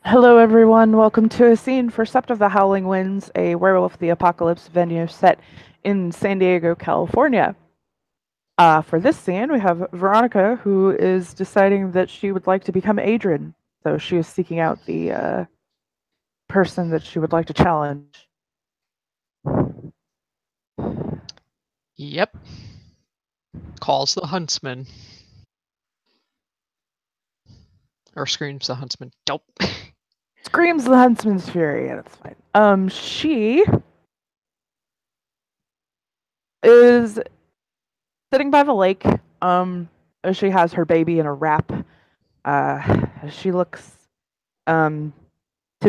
Hello, everyone. Welcome to a scene for Sept of the Howling Winds, a Werewolf of the Apocalypse venue set in San Diego, California. For this scene, we have Veronica, who is deciding that she would like to become Adren. So she is seeking out the person that she would like to challenge. Yep. Calls the huntsman. Or screams the huntsman. Dope. Screams the huntsman's fury. Yeah, that's fine. She is sitting by the lake. She has her baby in a wrap. She looks to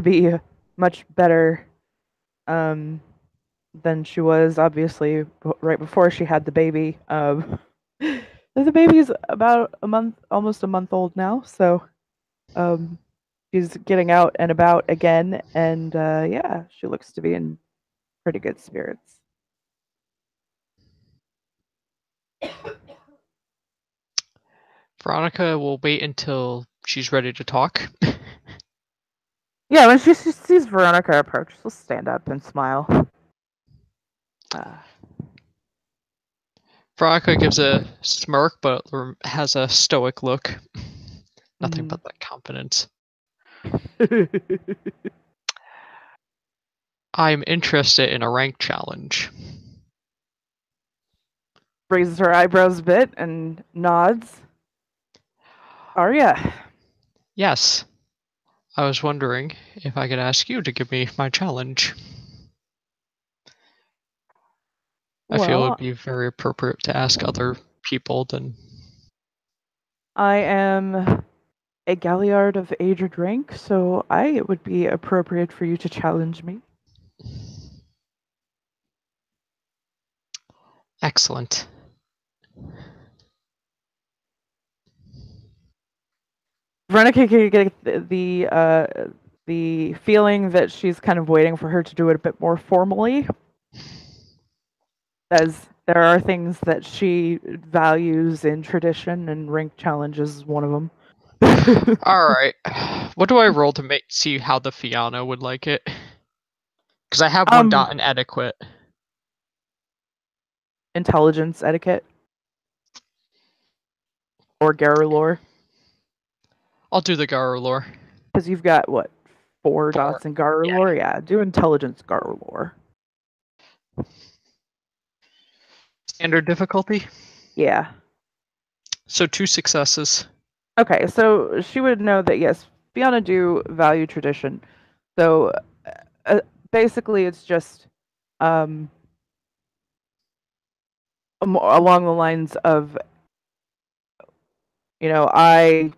be much better than she was obviously right before she had the baby. The baby's about a month, almost a month old now, so um, she's getting out and about again, and yeah, she looks to be in pretty good spirits. Veronica will wait until she's ready to talk. Yeah, when she sees Veronica approach, she'll stand up and smile. Veronica gives a smirk, but has a stoic look. Nothing but that confidence. I'm interested in a rank challenge. Raises her eyebrows a bit and nods. Arya. Yes. I was wondering if I could ask you to give me my challenge. I feel it would be very appropriate to ask other people than... I am a galliard of aged rank, so it would be appropriate for you to challenge me. Excellent. Veronica can get the feeling that she's kind of waiting for her to do it a bit more formally, as there are things that she values in tradition, and rank challenges is one of them. Alright. What do I roll to see how the Fianna would like it? Because I have one dot in etiquette. Intelligence etiquette. Or Garou lore. I'll do the Garou lore. Because you've got, what, 4 dots in Garou lore? Yeah, do intelligence Garou lore. Standard difficulty? Yeah. So 2 successes. Okay, so she would know that, yes, Fianna do value tradition. So basically it's just along the lines of, I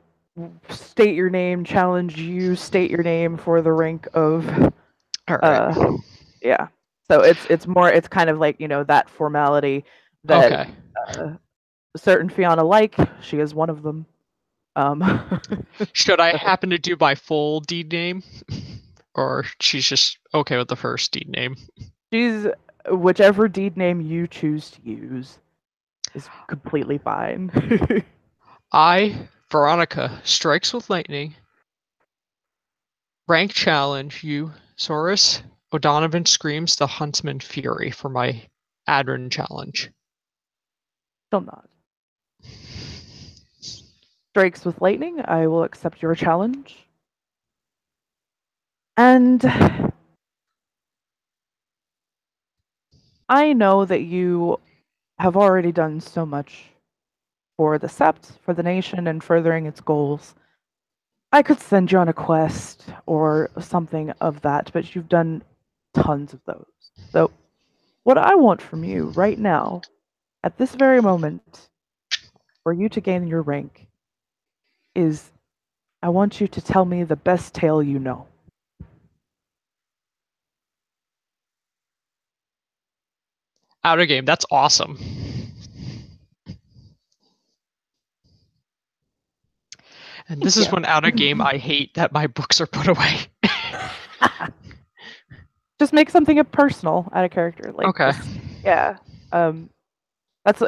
state your name, challenge you, state your name for the rank of... Alright. Yeah. So it's kind of like, that formality that certain Fianna like. She is one of them. Should I happen to do my full deed name? Or she's just okay with the first deed name? She's whichever deed name you choose to use is completely fine. I, Veronica, strikes with lightning. Rank challenge you, Saurus. O'Donovan screams the huntsman fury for my Adren challenge. Still not. Strikes with lightning, I will accept your challenge. And I know that you have already done so much for the Sept, for the nation, and furthering its goals. I could send you on a quest or something of that, but you've done tons of those. So, what I want from you right now, at this very moment, for you to gain your rank, is I want you to tell me the best tale you know. Out of game, that's awesome. And this is when out of game I hate that my books are put away. Just make something personal out of character. Like, okay. Yeah. That's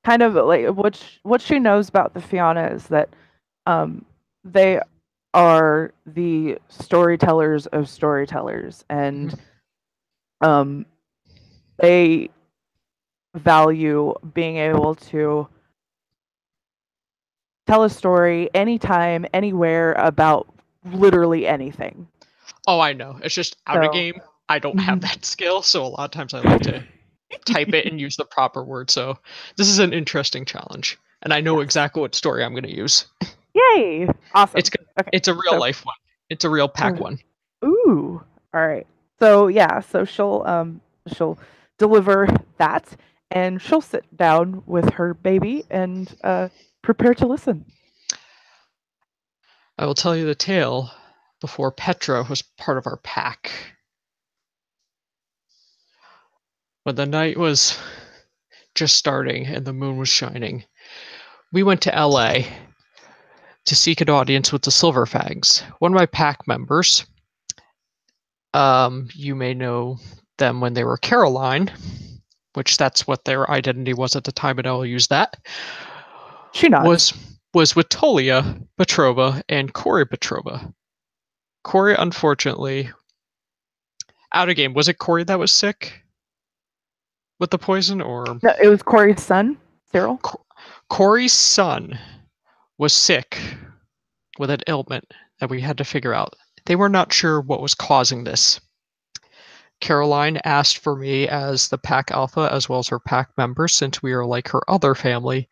kind of like what she knows about the Fianna is that they are the storytellers of storytellers, and Mhm. um, they value being able to tell a story anytime, anywhere about literally anything. Oh, I know. It's just out of So, game. I don't have mhm. that skill, so a lot of times I like to type it and use the proper word. So this is an interesting challenge, and I know Yes. exactly what story I'm going to use. Yay! It's Awesome. Okay. it's a real So, life one. It's a real pack uh, one. ooh. All right. So yeah. So she'll deliver that, and she'll sit down with her baby and prepare to listen. I will tell you the tale before Petra was part of our pack. When the night was just starting and the moon was shining, we went to LA to seek an audience with the Silverfangs. One of my pack members, you may know them when they were Caroline, which that's what their identity was at the time, and I'll use that, She nods. was was with Tolia Petrova and Corey Petrova. Corey, unfortunately, out of game. Was it Corey that was sick with the poison, or No, it was Corey's son, Cyril. Corey's son was sick with an ailment that we had to figure out. They were not sure what was causing this. Caroline asked for me as the pack alpha as well as her pack member, since we are like her other family,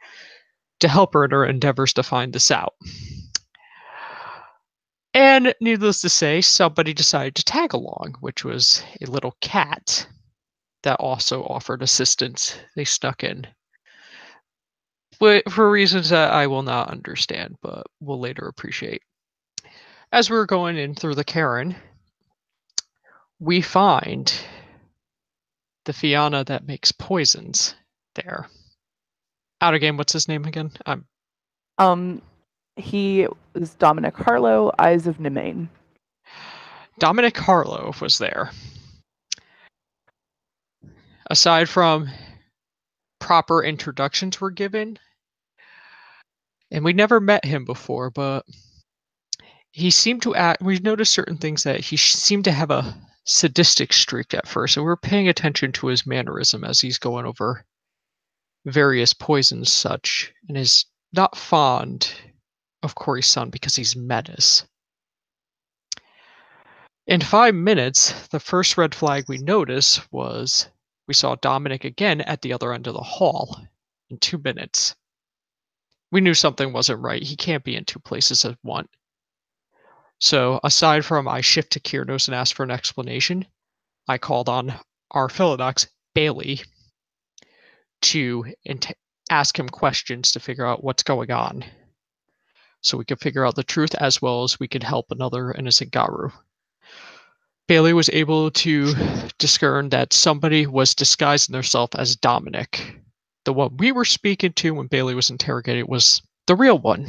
to help her in her endeavors to find this out. And needless to say, somebody decided to tag along, which was a little cat that also offered assistance. They snuck in. But for reasons that I will not understand, but will later appreciate. As we're going in through the Karen, we find the Fianna that makes poisons there. Out of game, what's his name again? I'm Um, he is Dominic Harlow, Eyes of Nemain. Dominic Harlow was there. Aside from proper introductions were given, and we never met him before, but he seemed to act. We noticed certain things that he seemed to have a sadistic streak at first, and we were paying attention to his mannerism as he's going over various poisons, such, and is not fond of Corey's son because he's menace. In 5 minutes, the first red flag we noticed was we saw Dominic again at the other end of the hall. In 2 minutes, we knew something wasn't right. He can't be in two places at once. So, aside from I shift to Kyrnos and ask for an explanation, I called on our Philodox, Bailey, to ask him questions to figure out what's going on. So we could figure out the truth as well as we could help another innocent Garu. Bailey was able to discern that somebody was disguising themselves as Dominic. The one we were speaking to when Bailey was interrogated was the real one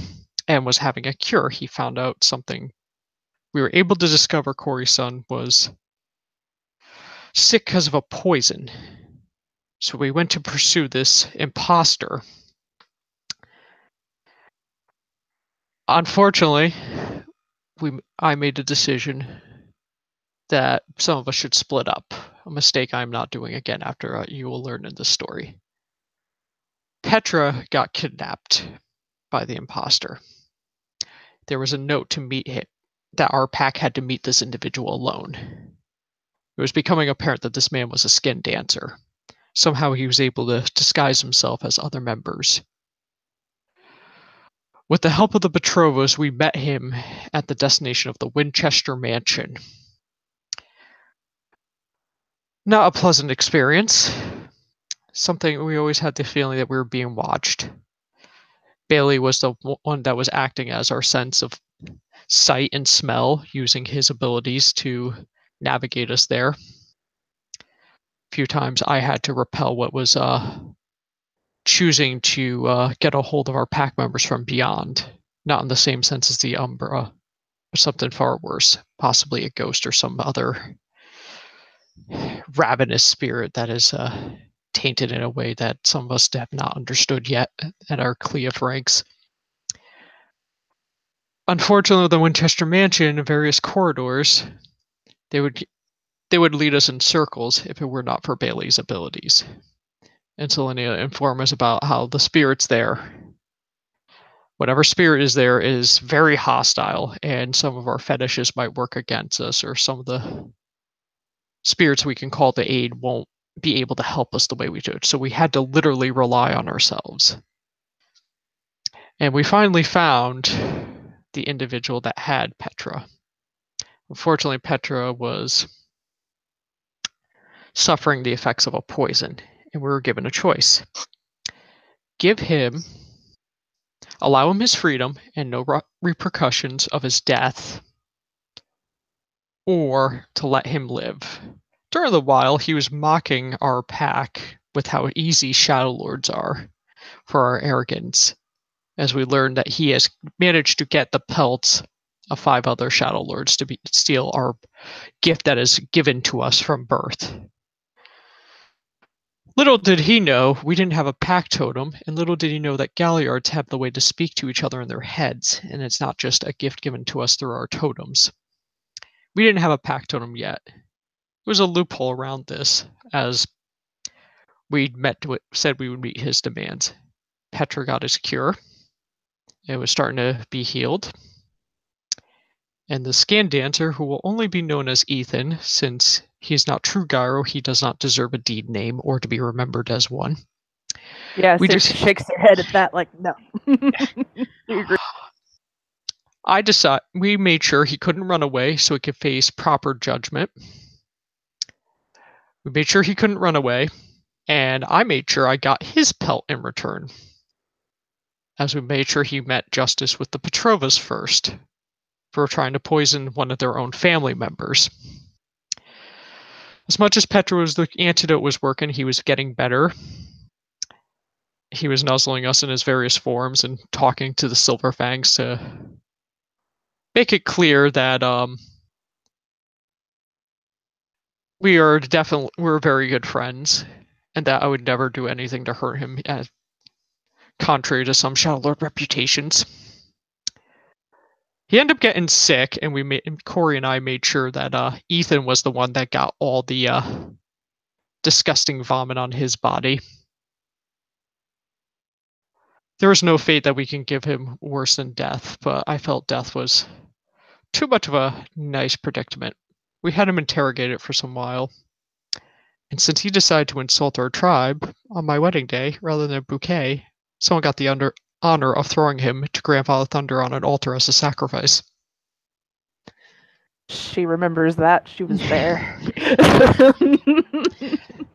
and was having a cure. He found out something. We were able to discover Corey's son was sick because of a poison. So we went to pursue this imposter. Unfortunately, I made a decision that some of us should split up. A mistake I'm not doing again after you will learn in this story. Petra got kidnapped by the imposter. There was a note to meet him that our pack had to meet this individual alone. It was becoming apparent that this man was a skin dancer. Somehow he was able to disguise himself as other members. With the help of the Petrovas, we met him at the destination of the Winchester Mansion. Not a pleasant experience. Something we always had the feeling that we were being watched. Bailey was the one that was acting as our sense of sight and smell, using his abilities to navigate us there. A few times I had to repel what was choosing to get a hold of our pack members from beyond, not in the same sense as the Umbra, but something far worse, possibly a ghost or some other ravenous spirit that is tainted in a way that some of us have not understood yet at our Cleave ranks. Unfortunately, the Winchester Mansion and various corridors, they would they would lead us in circles if it were not for Bailey's abilities. And Selenia informed us about how the spirits there, whatever spirit is there, is very hostile, and some of our fetishes might work against us, or some of the spirits we can call to aid won't be able to help us the way we do. So we had to literally rely on ourselves. And we finally found the individual that had Petra. Unfortunately, Petra was suffering the effects of a poison, and we were given a choice. Give him, allow him his freedom and no repercussions of his death, or to let him live. During the while, he was mocking our pack with how easy Shadow Lords are for our arrogance, as we learned that he has managed to get the pelts of 5 other Shadow Lords to steal our gift that is given to us from birth. Little did he know we didn't have a pack totem, and little did he know that Galliards have the way to speak to each other in their heads, and it's not just a gift given to us through our totems. We didn't have a pack totem yet. It was a loophole around this, as said we would meet his demands. Petra got his cure. It was starting to be healed. And the scan dancer, who will only be known as Ethan, since he is not true Gyro, he does not deserve a deed name or to be remembered as one. Yeah, We seriously just shakes their head at that, like, no. We agree. we made sure he couldn't run away so he could face proper judgment. We made sure he couldn't run away, and I made sure I got his pelt in return, as we made sure he met justice with the Petrovas first for trying to poison one of their own family members. As much as the antidote was working, he was getting better. He was nuzzling us in his various forms and talking to the Silver Fangs to make it clear that we're very good friends, and that I would never do anything to hurt him, contrary to some Shadow Lord reputations. He ended up getting sick, and Corey and I made sure that Ethan was the one that got all the disgusting vomit on his body. There was no fate that we can give him worse than death, but I felt death was too much of a nice predicament. We had him interrogated for some while, and since he decided to insult our tribe on my wedding day rather than a bouquet, someone got the honor of throwing him to Grandfather Thunder on an altar as a sacrifice. She remembers that. She was there.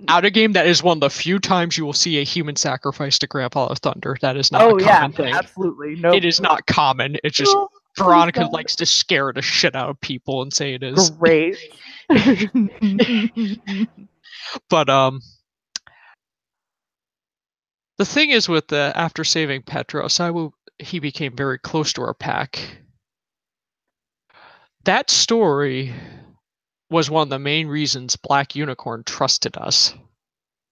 Out of game, that is one of the few times you will see a human sacrifice to Grandfather Thunder. That is not a common thing. Absolutely. Nope. It is not common. It's just Veronica likes to scare the shit out of people and say it is. Great. But the thing is with after saving Petros, he became very close to our pack. That story was one of the main reasons Black Unicorn trusted us,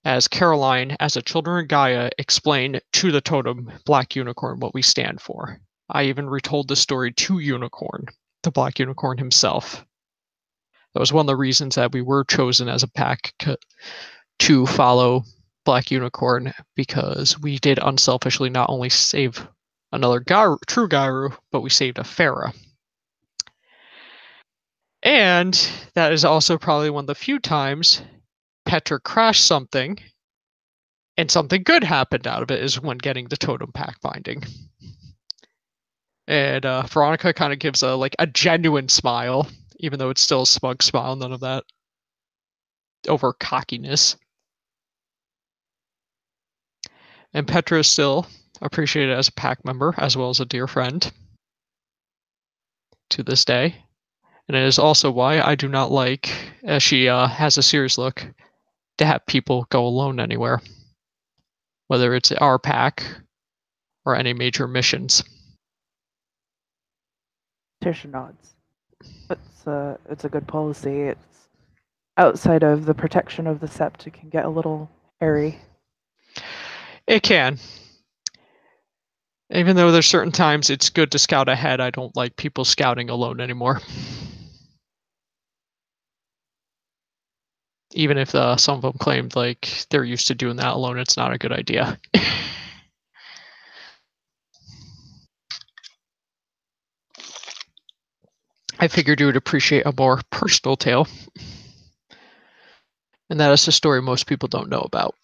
as Caroline, as a children of Gaia, explained to the totem Black Unicorn what we stand for. I even retold the story to Unicorn, the Black Unicorn himself. That was one of the reasons that we were chosen as a pack to follow Black Unicorn, because we did unselfishly not only save another true Gyru, but we saved a Farah. And that is also probably one of the few times Petra crashed something and something good happened out of it, is when getting the totem pack binding. And Veronica kind of gives a genuine smile, even though it's still a smug smile, none of that over cockiness. And Petra is still appreciated as a pack member, as well as a dear friend to this day. And it is also why I do not like, as she has a serious look, to have people go alone anywhere, whether it's our pack or any major missions. Tisha nods. It's a good policy. It's outside of the protection of the sept. It can get a little hairy. It can. Even though there's certain times it's good to scout ahead, I don't like people scouting alone anymore. Even if some of them claimed like they're used to doing that alone, it's not a good idea. I figured you would appreciate a more personal tale, and that is a story most people don't know about.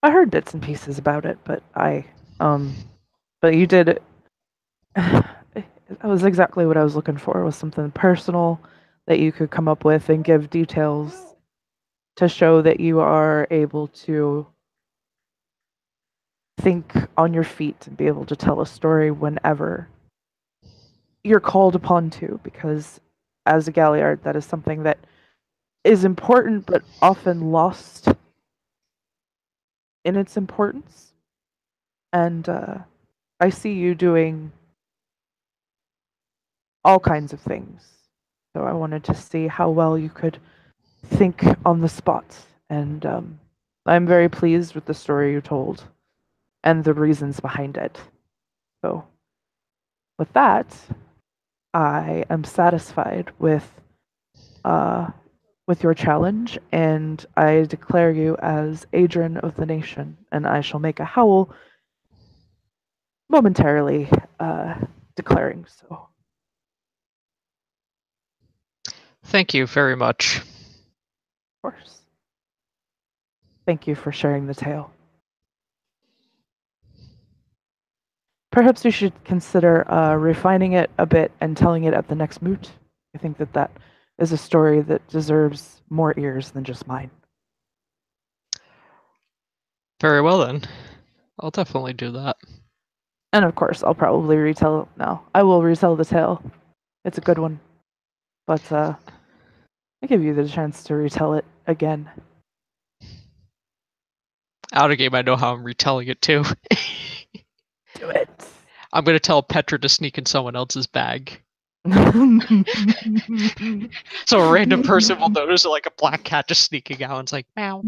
I heard bits and pieces about it, but you did. That was exactly what I was looking for. Was something personal that you could come up with and give details to show that you are able to think on your feet and be able to tell a story whenever you're called upon to. Because as a Galliard, that is something that is important but often lost in its importance. And I see you doing all kinds of things. So I wanted to see how well you could think on the spot. And I'm very pleased with the story you told and the reasons behind it. So, with that, I am satisfied uh, with your challenge, and I declare you as Adren of the Nation, and I shall make a howl momentarily, declaring so. Thank you very much. Of course. Thank you for sharing the tale. Perhaps you should consider refining it a bit and telling it at the next moot. I think that that is a story that deserves more ears than just mine. Very well then. I'll definitely do that. And of course, I'll probably retell. No, I will retell the tale. It's a good one, but I give you the chance to retell it again. Out of game, I know how I'm retelling it too. Do it. I'm gonna tell Petra to sneak in someone else's bag. So a random person will notice like a black cat just sneaking out and it's like, meow.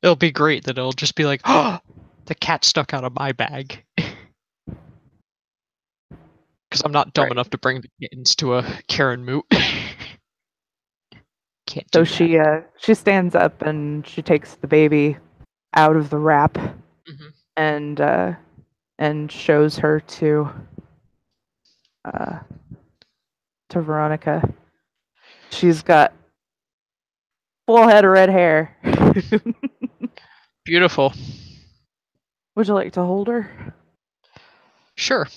It'll be great that it'll just be like, oh, the cat stuck out of my bag. Because I'm not dumb Right. enough to bring the kittens to a Karen moot. Can't So do that. she stands up and she takes the baby out of the wrap Mm-hmm. and shows her uh, to Veronica. She's got full head of red hair. Beautiful. Would you like to hold her? Sure.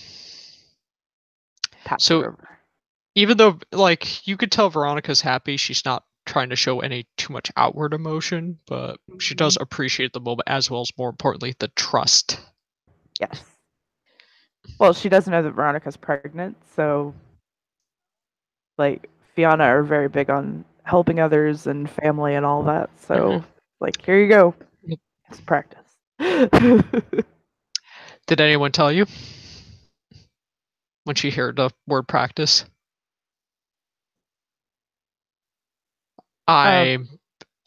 Pats So her over. even though like you could tell Veronica's happy, she's not trying to show any too much outward emotion, but she does Mhm. appreciate the moment as well as more importantly the trust. Yes. Well, she doesn't know that Veronica's pregnant, so like Fiona are very big on helping others and family and all that. Mm-hmm. So like here you go. It's practice. Did anyone tell you when she heard the word practice? uh, I'm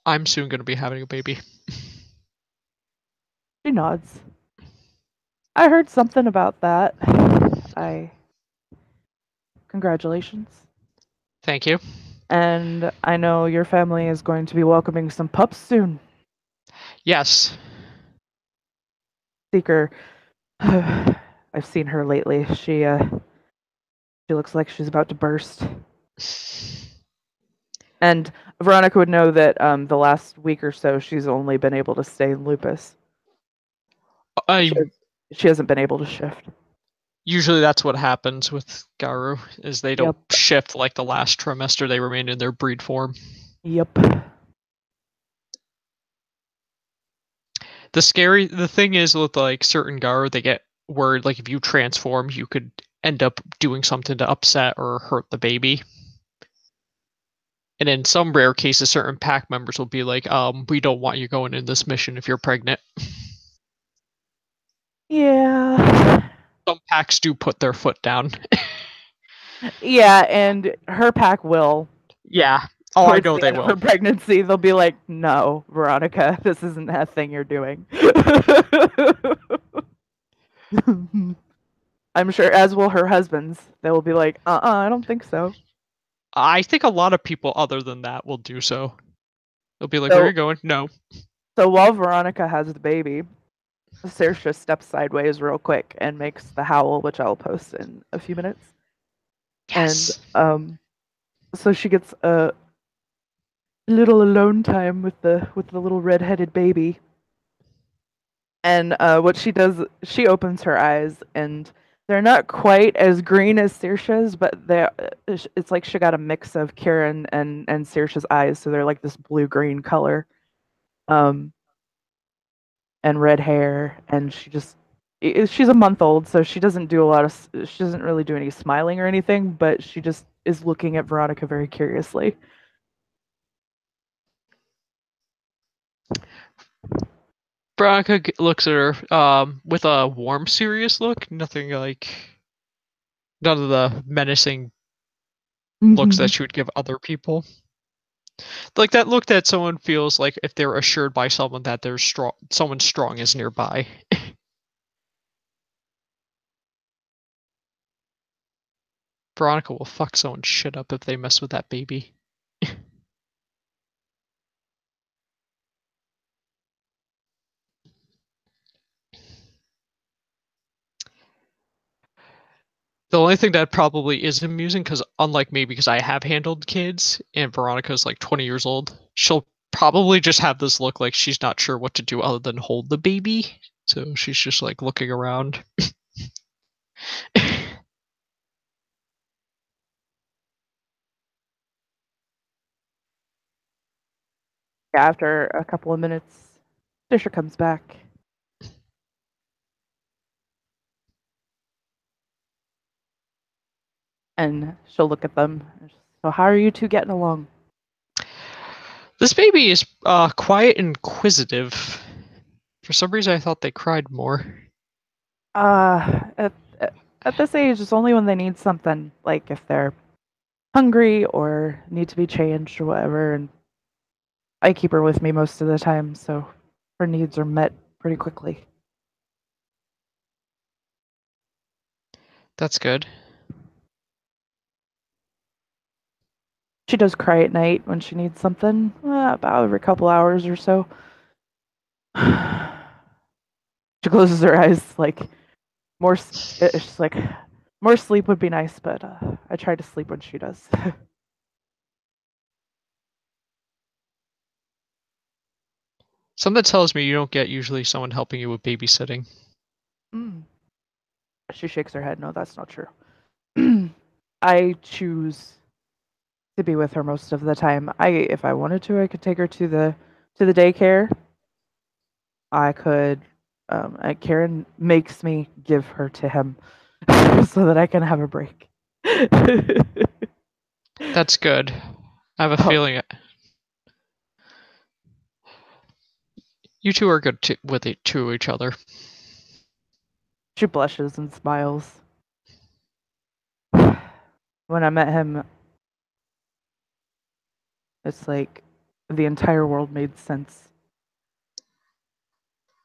I'm soon gonna be having a baby. she nods. I heard something about that. I Congratulations. Thank you. And I know your family is going to be welcoming some pups soon. Yes. Seeker, I've seen her lately. She looks like she's about to burst. And Veronica would know that the last week or so she's only been able to stay in lupus. She, I she hasn't been able to shift. usually that's what happens with Garu is they don't Yep. shift like the last trimester, they remain in their breed form. Yep. The thing is with like certain Garu, they get worried like if you transform, you could end up doing something to upset or hurt the baby. And in some rare cases, certain pack members will be like, we don't want you going in this mission if you're pregnant. Yeah. Some packs do put their foot down. Yeah, and her pack will. Yeah. Oh, I towards know the they end of her will. pregnancy, they'll be like, "No, Veronica, this isn't a thing you're doing." I'm sure, as will her husbands. They will be like, I don't think so." I think a lot of people other than that will do so. They'll be like, "Where are So, you going?" No. so while Veronica has the baby, Saoirse steps sideways real quick and makes the howl, which I'll post in a few minutes. And Yes. so she gets a little alone time with the little red-headed baby. And what she does, she opens her eyes, and they're not quite as green as Saoirse's, but it's like she got a mix of Kieran and Saoirse's eyes, so they're like this blue-green color, um, and red hair, and she's a month old, so she doesn't do a lot of she doesn't really do any smiling or anything, but she just is looking at Veronica very curiously. Veronica looks at her with a warm, serious look. Nothing like none of the menacing looks Hmm. that she would give other people. Like that look that someone feels like if they're assured by someone that there's strong, someone strong is nearby. Veronica will fuck someone's shit up if they mess with that baby. The only thing that probably is amusing, because unlike me, because I have handled kids, and Veronica's like 20 years old, she'll probably just have this look like she's not sure what to do other than hold the baby. So she's just like looking around. After a couple of minutes, Disher comes back, and she'll look at them. So, how are you two getting along? This baby is quiet and inquisitive. For some reason, I thought they cried more. Uh, at, at this age, it's only when they need something, like if they're hungry or need to be changed or whatever. And I keep her with me most of the time, so her needs are met pretty quickly. That's good. She does cry at night when she needs something, about every couple hours or so. She closes her eyes like more. She's like, more sleep would be nice, but I try to sleep when she does. Something tells me you don't get usually someone helping you with babysitting. Mm. She shakes her head. No, that's not true. I choose to be with her most of the time. If I wanted to, I could take her to the daycare. I could. Karen makes me give her to him so that I can have a break. That's good. I have a Oh, feeling you two are good with it to each other. she blushes and smiles. When I met him, it's like the entire world made sense.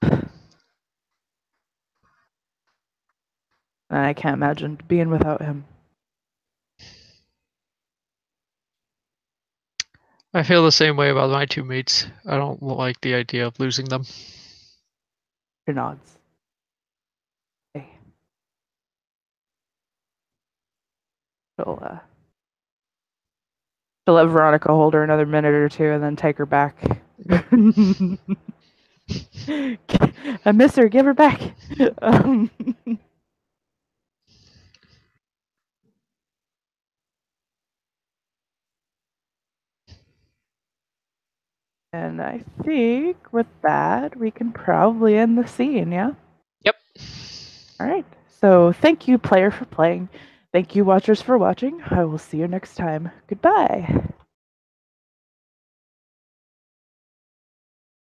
And I can't imagine being without him. I feel the same way about my two mates. I don't like the idea of losing them. She nods. Hey, she'll, uh, she'll let Veronica hold her another minute or two and then take her back. I miss her. Give her back. Um, and I think with that, we can probably end the scene, yeah? Yep. All right. So thank you, player, for playing. Thank you, watchers, for watching. I will see you next time. Goodbye.